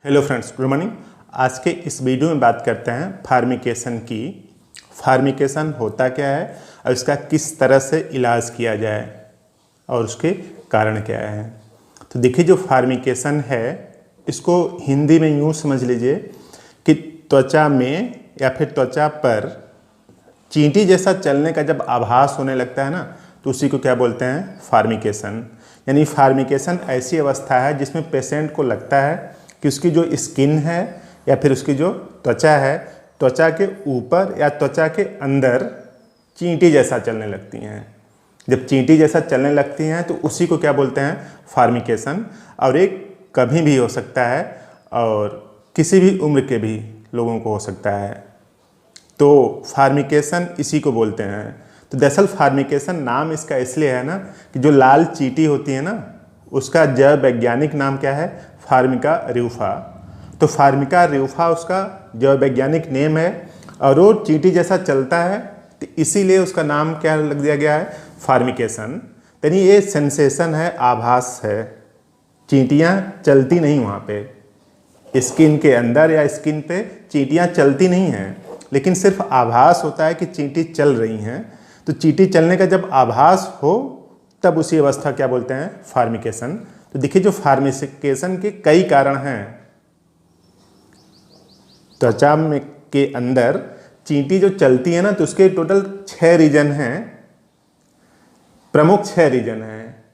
Hello friends, good morning. आज के इस वीडियो में बात करते हैं फार्मिकेशन की। फार्मिकेशन होता क्या है और इसका किस तरह से इलाज किया जाए और उसके कारण क्या है। तो देखिए, जो फार्मिकेशन है इसको हिंदी में यूँ समझ लीजिए कि त्वचा में या फिर त्वचा पर चींटी जैसा चलने का जब आभास होने लगता है ना, तो उसी को क्या बोलते हैं, फार्मिकेशन। यानी फार्मिकेशन ऐसी अवस्था है जिसमें पेशेंट को लगता है कि उसकी जो स्किन है या फिर उसकी जो त्वचा है, त्वचा के ऊपर या त्वचा के अंदर चींटी जैसा चलने लगती हैं। जब चींटी जैसा चलने लगती हैं तो उसी को क्या बोलते हैं, फार्मिकेशन। और एक कभी भी हो सकता है और किसी भी उम्र के भी लोगों को हो सकता है। तो फार्मिकेशन इसी को बोलते हैं। तो दरअसल फार्मिकेशन नाम इसका इसलिए है ना कि जो लाल चींटी होती है ना, उसका जैव वैज्ञानिक नाम क्या है, फार्मिका रूफा। तो फार्मिका रूफा उसका जैव वैज्ञानिक नेम है और वो चींटी जैसा चलता है, तो इसीलिए उसका नाम क्या लग दिया गया है, फार्मिकेशन। यानी ये सेंसेशन है, आभास है। चींटियाँ चलती नहीं वहाँ पे, स्किन के अंदर या स्किन पे चींटियाँ चलती नहीं हैं, लेकिन सिर्फ आभास होता है कि चींटी चल रही हैं। तो चींटी चलने का जब आभास हो तब उसी अवस्था क्या बोलते हैं, फार्मिकेशन। तो देखिए, जो फार्मिकेशन के कई कारण हैं। त्वचा में के अंदर चींटी जो चलती है ना, तो उसके टोटल 6 रीजन हैं, प्रमुख 6 रीजन हैं।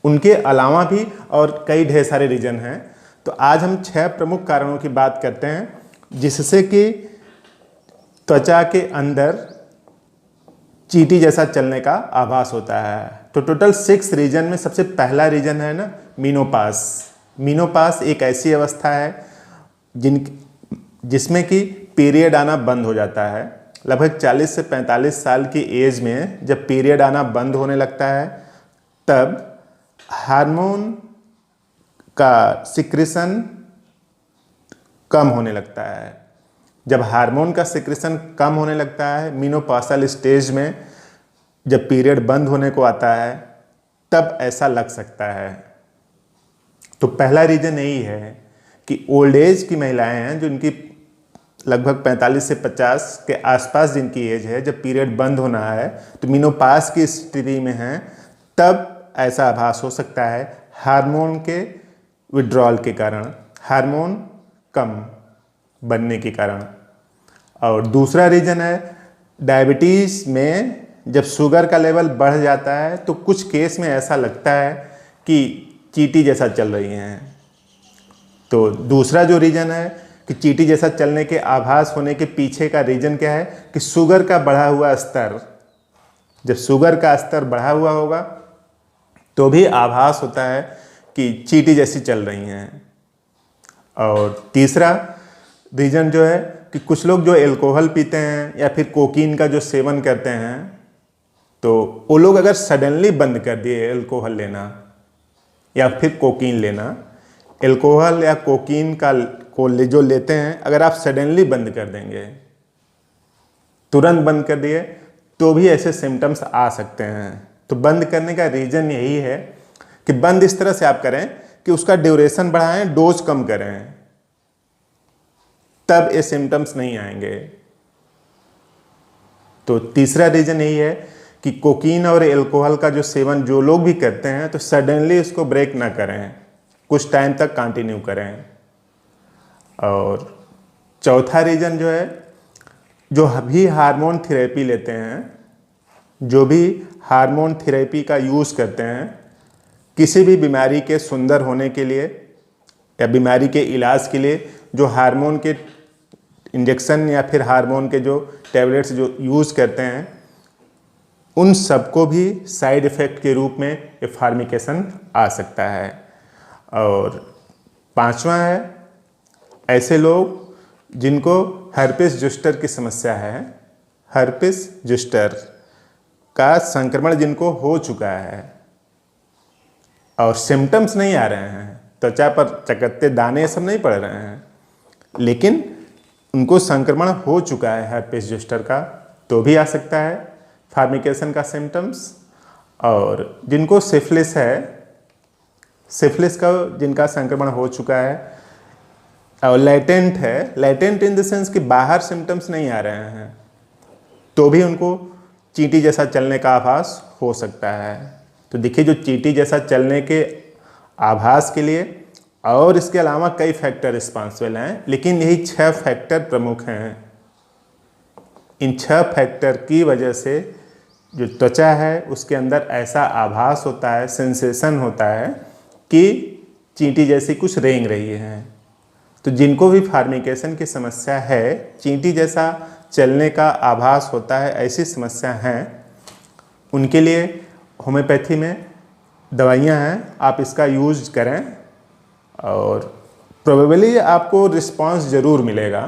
उनके अलावा भी और कई ढेर सारे रीजन हैं। तो आज हम 6 प्रमुख कारणों की बात करते हैं जिससे कि त्वचा के अंदर चींटी जैसा चलने का आभास होता है। तो टोटल 6 रीजन में सबसे पहला रीजन है ना, मीनोपास। मीनोपास एक ऐसी अवस्था है जिसमें कि पीरियड आना बंद हो जाता है। लगभग 40 से 45 साल की एज में जब पीरियड आना बंद होने लगता है, तब हार्मोन का सिक्रेशन कम होने लगता है। जब हार्मोन का सिक्रेशन कम होने लगता है मीनोपॉसल स्टेज में, जब पीरियड बंद होने को आता है, तब ऐसा लग सकता है। तो पहला रीजन यही है कि ओल्ड एज की महिलाएं हैं, जो इनकी लगभग 45 से 50 के आसपास जिनकी एज है, जब पीरियड बंद होना है तो मीनोपास की स्थिति में हैं, तब ऐसा आभास हो सकता है हार्मोन के विड्रॉल के कारण, हार्मोन कम बनने के कारण। और दूसरा रीजन है डायबिटीज़ में जब शुगर का लेवल बढ़ जाता है तो कुछ केस में ऐसा लगता है कि चींटी जैसा चल रही हैं। तो दूसरा जो रीजन है कि चींटी जैसा चलने के आभास होने के पीछे का रीजन क्या है कि शुगर का बढ़ा हुआ स्तर। जब शुगर का स्तर बढ़ा हुआ होगा तो भी आभास होता है कि चींटी जैसी चल रही हैं। और तीसरा रीजन जो है कि कुछ लोग जो एल्कोहल पीते हैं या फिर कोकीन का जो सेवन करते हैं, तो वो लोग अगर सडनली बंद कर दिए एल्कोहल लेना या फिर कोकीन लेना, एल्कोहल या कोकीन का जो लेते हैं, अगर आप सडनली बंद कर देंगे, तुरंत बंद कर दिए, तो भी ऐसे सिम्टम्स आ सकते हैं। तो बंद करने का रीज़न यही है कि बंद इस तरह से आप करें कि उसका ड्यूरेशन बढ़ाएं, डोज कम करें, तब ये सिम्टम्स नहीं आएंगे। तो तीसरा रीज़न यही है कि कोकीन और एल्कोहल का जो सेवन जो लोग भी करते हैं, तो सडनली उसको ब्रेक ना करें, कुछ टाइम तक कंटिन्यू करें। और चौथा रीज़न जो है, जो भी हार्मोन थेरेपी लेते हैं, जो भी हार्मोन थेरेपी का यूज़ करते हैं किसी भी बीमारी के सुंदर होने के लिए या बीमारी के इलाज के लिए, जो हार्मोन के इंजेक्शन या फिर हार्मोन के जो टैबलेट्स जो यूज़ करते हैं, उन सबको भी साइड इफ़ेक्ट के रूप में ये फार्मिकेशन आ सकता है। और पांचवा है ऐसे लोग जिनको हर्पिस जोस्टर की समस्या है। हर्पिस जोस्टर का संक्रमण जिनको हो चुका है और सिम्टम्स नहीं आ रहे हैं, त्वचा पर चकत्ते दाने सब नहीं पड़ रहे हैं, लेकिन उनको संक्रमण हो चुका है हर्पिस जोस्टर का, तो भी आ सकता है फार्मिकेशन का सिम्टम्स। और जिनको सिफिलिस है, सिफिलिस का जिनका संक्रमण हो चुका है, और लेटेंट है, लेटेंट इन द सेंस कि बाहर सिम्टम्स नहीं आ रहे हैं तो भी उनको चींटी जैसा चलने का आभास हो सकता है। तो देखिए, जो चींटी जैसा चलने के आभास के लिए और इसके अलावा कई फैक्टर रिस्पॉन्सिबल हैं, लेकिन यही 6 फैक्टर प्रमुख हैं। इन 6 फैक्टर की वजह से जो त्वचा है उसके अंदर ऐसा आभास होता है, सेंसेशन होता है कि चींटी जैसी कुछ रेंग रही है। तो जिनको भी फार्मिकेशन की समस्या है, चींटी जैसा चलने का आभास होता है, ऐसी समस्या हैं, उनके लिए होम्योपैथी में दवाइयाँ हैं, आप इसका यूज करें और प्रोबेबली आपको रिस्पांस ज़रूर मिलेगा।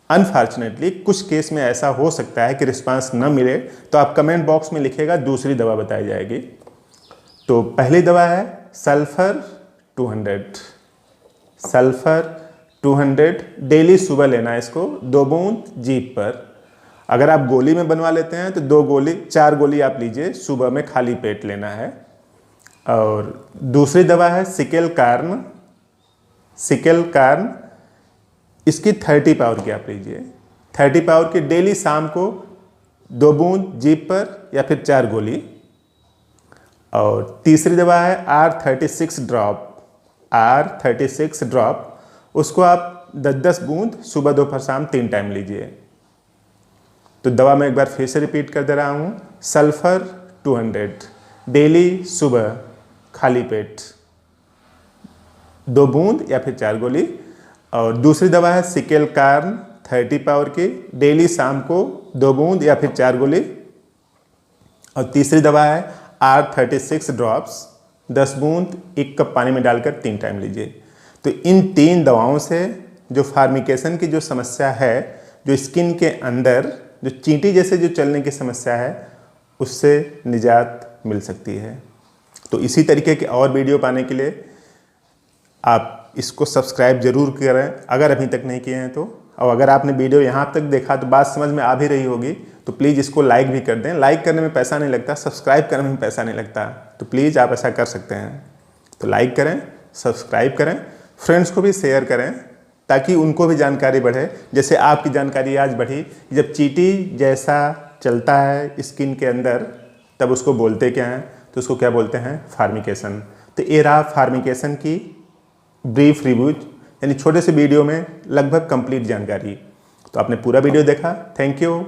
अनफॉर्चुनेटली कुछ केस में ऐसा हो सकता है कि रिस्पांस न मिले तो आप कमेंट बॉक्स में लिखिएगा, दूसरी दवा बताई जाएगी। तो पहली दवा है सल्फर 200। सल्फर 200 डेली सुबह लेना है इसको, 2 बूंद जीभ पर। अगर आप गोली में बनवा लेते हैं तो 4 गोली आप लीजिए, सुबह में खाली पेट लेना है। और दूसरी दवा है सिकेल कार्न। सिकेल कार्न, इसकी 30 पावर की आप लीजिए, 30 पावर की डेली शाम को 2 बूंद जीभ पर या फिर 4 गोली। और तीसरी दवा है R36 ड्रॉप। R36 ड्रॉप, उसको आप 10-10 बूंद सुबह दोपहर शाम 3 टाइम लीजिए। तो दवा मैं एक बार फिर से रिपीट कर दे रहा हूँ, सल्फर 200 डेली सुबह खाली पेट 2 बूंद या फिर 4 गोली। और दूसरी दवा है सिकेल कार्न 30 पावर की, डेली शाम को 2 बूंद या फिर 4 गोली। और तीसरी दवा है R36 ड्रॉप्स, 10 बूंद 1 कप पानी में डालकर 3 टाइम लीजिए। तो इन 3 दवाओं से जो फार्मिकेशन की जो समस्या है, जो स्किन के अंदर जो चींटी जैसे जो चलने की समस्या है, उससे निजात मिल सकती है। तो इसी तरीके के और वीडियो पाने के लिए आप इसको सब्सक्राइब जरूर करें अगर अभी तक नहीं किए हैं तो। और अगर आपने वीडियो यहाँ तक देखा तो बात समझ में आ भी रही होगी, तो प्लीज़ इसको लाइक भी कर दें। लाइक करने में पैसा नहीं लगता, सब्सक्राइब करने में पैसा नहीं लगता, तो प्लीज़ आप ऐसा कर सकते हैं। तो लाइक करें, सब्सक्राइब करें, फ्रेंड्स को भी शेयर करें ताकि उनको भी जानकारी बढ़े। जैसे आपकी जानकारी आज बढ़ी, जब चींटी जैसा चलता है स्किन के अंदर तब उसको बोलते क्या हैं, तो उसको क्या बोलते हैं, फार्मिकेशन। तो ये रहा फार्मिकेशन की ब्रीफ रिव्यूज, यानी छोटे से वीडियो में लगभग कंप्लीट जानकारी। तो आपने पूरा वीडियो देखा, थैंक यू।